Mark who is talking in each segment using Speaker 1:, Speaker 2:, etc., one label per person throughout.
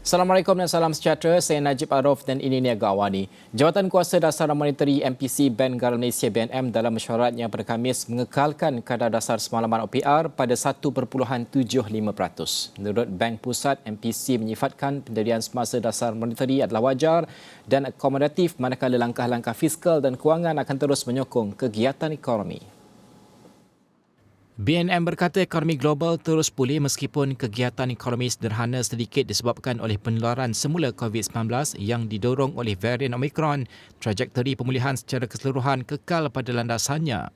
Speaker 1: Assalamualaikum dan salam sejahtera. Saya Najib Arif dan ini Niaga Awani. Jawatan Kuasa Dasar Monetary MPC Bank Negara Malaysia BNM dalam mesyuaratnya pada Khamis mengekalkan kadar dasar semalaman OPR pada 1.75%. Menurut Bank Pusat, MPC menyifatkan pendirian semasa dasar monetary adalah wajar dan akomodatif manakala langkah-langkah fiskal dan kewangan akan terus menyokong kegiatan ekonomi. BNM berkata ekonomi global terus pulih meskipun kegiatan ekonomi sederhana sedikit disebabkan oleh penularan semula COVID-19 yang didorong oleh varian Omicron. Trajektori pemulihan secara keseluruhan kekal pada landasannya.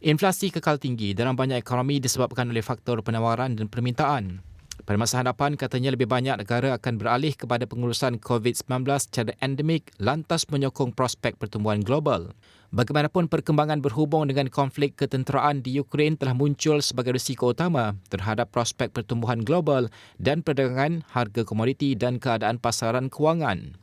Speaker 1: Inflasi kekal tinggi dalam banyak ekonomi disebabkan oleh faktor penawaran dan permintaan. Pada masa hadapan, katanya lebih banyak negara akan beralih kepada pengurusan COVID-19 secara endemik lantas menyokong prospek pertumbuhan global. Bagaimanapun, perkembangan berhubung dengan konflik ketenteraan di Ukraine telah muncul sebagai risiko utama terhadap prospek pertumbuhan global dan perdagangan, harga komoditi dan keadaan pasaran kewangan.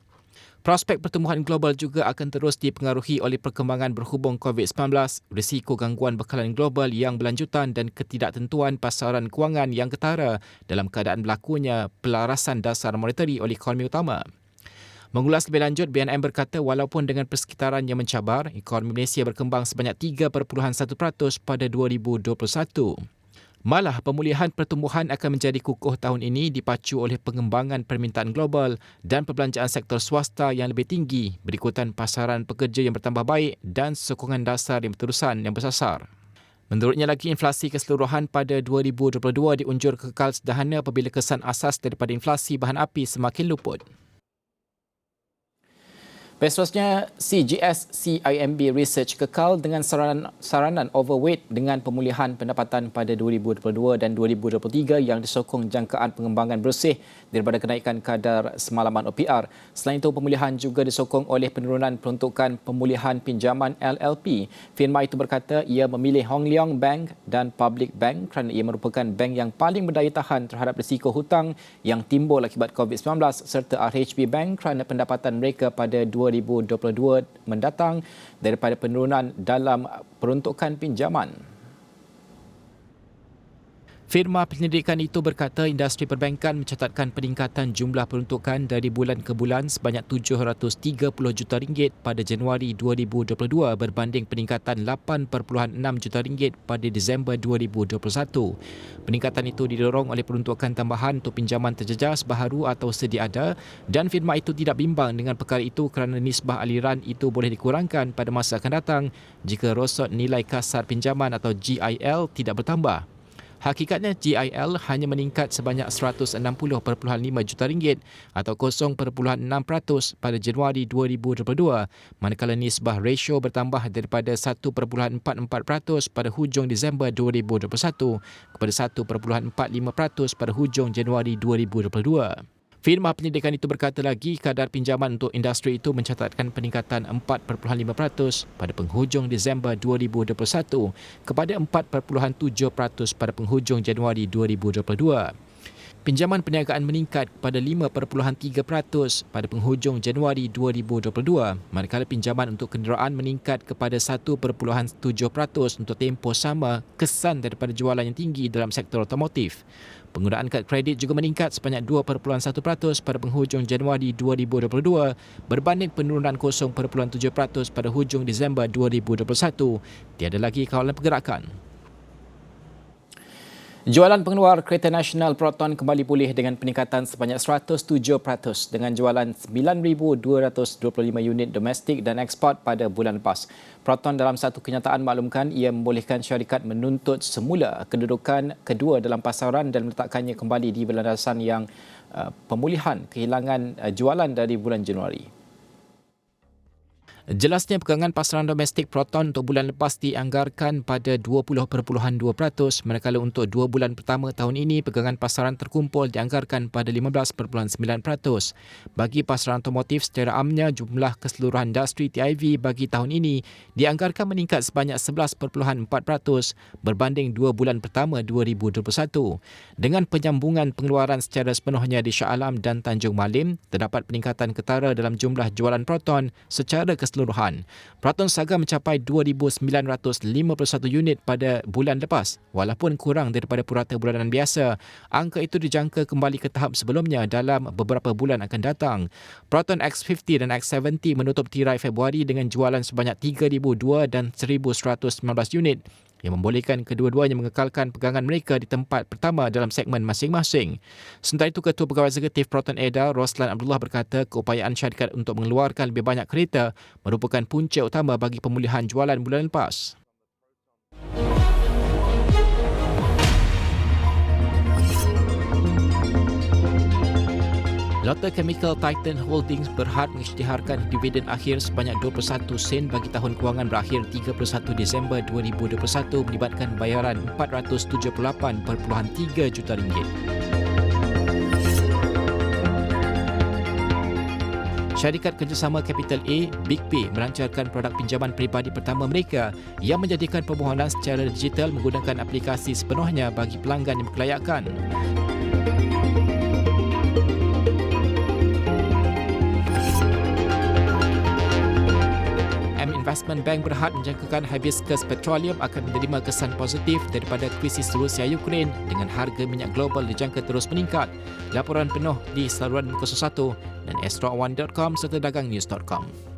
Speaker 1: Prospek pertumbuhan global juga akan terus dipengaruhi oleh perkembangan berhubung COVID-19, risiko gangguan bekalan global yang berlanjutan dan ketidaktentuan pasaran kewangan yang ketara dalam keadaan berlakunya pelarasan dasar monetary oleh ekonomi utama. Mengulas lebih lanjut, BNM berkata walaupun dengan persekitaran yang mencabar, ekonomi Malaysia berkembang sebanyak 3.1% pada 2021. Malah, pemulihan pertumbuhan akan menjadi kukuh tahun ini dipacu oleh pengembangan permintaan global dan perbelanjaan sektor swasta yang lebih tinggi berikutan pasaran pekerja yang bertambah baik dan sokongan dasar yang berterusan yang bersasar. Menurutnya lagi, inflasi keseluruhan pada 2022 diunjur kekal sederhana apabila kesan asas daripada inflasi bahan api semakin luput. Seterusnya, CGS CIMB Research kekal dengan saranan overweight dengan pemulihan pendapatan pada 2022 dan 2023 yang disokong jangkaan pengembangan bersih daripada kenaikan kadar semalaman OPR. Selain itu, pemulihan juga disokong oleh penurunan peruntukan pemulihan pinjaman LLP. Firma itu berkata ia memilih Hong Leong Bank dan Public Bank kerana ia merupakan bank yang paling berdaya tahan terhadap risiko hutang yang timbul akibat COVID-19 serta RHB Bank kerana pendapatan mereka pada 2022 mendatang daripada penurunan dalam peruntukan pinjaman. Firma penyelidikan itu berkata industri perbankan mencatatkan peningkatan jumlah peruntukan dari bulan ke bulan sebanyak 730 juta ringgit pada Januari 2022 berbanding peningkatan 8.6 juta ringgit pada Disember 2021. Peningkatan itu didorong oleh peruntukan tambahan untuk pinjaman terjejas baharu atau sedia ada dan firma itu tidak bimbang dengan perkara itu kerana nisbah aliran itu boleh dikurangkan pada masa akan datang jika rosot nilai kasar pinjaman atau GIL tidak bertambah. Hakikatnya GIL hanya meningkat sebanyak 160.5 juta ringgit atau 0.6% pada Januari 2022 manakala nisbah ratio bertambah daripada 1.44% pada hujung Disember 2021 kepada 1.45% pada hujung Januari 2022. Firma penyelidikan itu berkata lagi kadar pinjaman untuk industri itu mencatatkan peningkatan 4.5% pada penghujung Disember 2021 kepada 4.7% pada penghujung Januari 2022. Pinjaman perniagaan meningkat pada 5.3% pada penghujung Januari 2022, manakala pinjaman untuk kenderaan meningkat kepada 1.7% untuk tempoh sama kesan daripada jualan yang tinggi dalam sektor otomotif. Penggunaan kad kredit juga meningkat sebanyak 2.1% pada penghujung Januari 2022 berbanding penurunan 0.7% pada hujung Disember 2021. Tiada lagi kawalan pergerakan. Jualan pengeluar kereta nasional Proton kembali pulih dengan peningkatan sebanyak 107% dengan jualan 9,225 unit domestik dan ekspor pada bulan lepas. Proton dalam satu kenyataan maklumkan ia membolehkan syarikat menuntut semula kedudukan kedua dalam pasaran dan meletakkannya kembali di landasan yang pemulihan kehilangan jualan dari bulan Januari. Jelasnya pegangan pasaran domestik Proton untuk bulan lepas dianggarkan pada 20.2%, manakala untuk 2 bulan pertama tahun ini pegangan pasaran terkumpul dianggarkan pada 15.9%. Bagi pasaran otomotif secara amnya, jumlah keseluruhan industri TIV bagi tahun ini dianggarkan meningkat sebanyak 11.4% berbanding 2 bulan pertama 2021. Dengan penyambungan pengeluaran secara sepenuhnya di Shah Alam dan Tanjung Malim, terdapat peningkatan ketara dalam jumlah jualan Proton secara keseluruhan keseluruhan. Peraton Saga mencapai 2,951 unit pada bulan lepas. Walaupun kurang daripada purata bulanan biasa, angka itu dijangka kembali ke tahap sebelumnya dalam beberapa bulan akan datang. Proton X50 dan X70 menutup tirai Februari dengan jualan sebanyak 3,002 dan 1,119 unit yang membolehkan kedua-duanya mengekalkan pegangan mereka di tempat pertama dalam segmen masing-masing. Sementara itu, Ketua Pegawai Eksekutif Proton Eda, Roslan Abdullah berkata keupayaan syarikat untuk mengeluarkan lebih banyak kereta merupakan punca utama bagi pemulihan jualan bulan lepas. Lotte Chemical Titan Holdings berhad mengisytiharkan dividen akhir sebanyak 21 sen bagi tahun kewangan berakhir 31 Disember 2021 melibatkan bayaran RM478.3 juta. Syarikat kerjasama Capital A, Big Pay, melancarkan produk pinjaman peribadi pertama mereka yang menjadikan permohonan secara digital menggunakan aplikasi sepenuhnya bagi pelanggan yang berkelayakan. Investment Bank berhad menjangkakan Hibiscus Petroleum akan menerima kesan positif daripada krisis Rusia-Ukraine dengan harga minyak global dijangka terus meningkat. Laporan penuh di saluran 01 dan astro1.com serta dagangnews.com.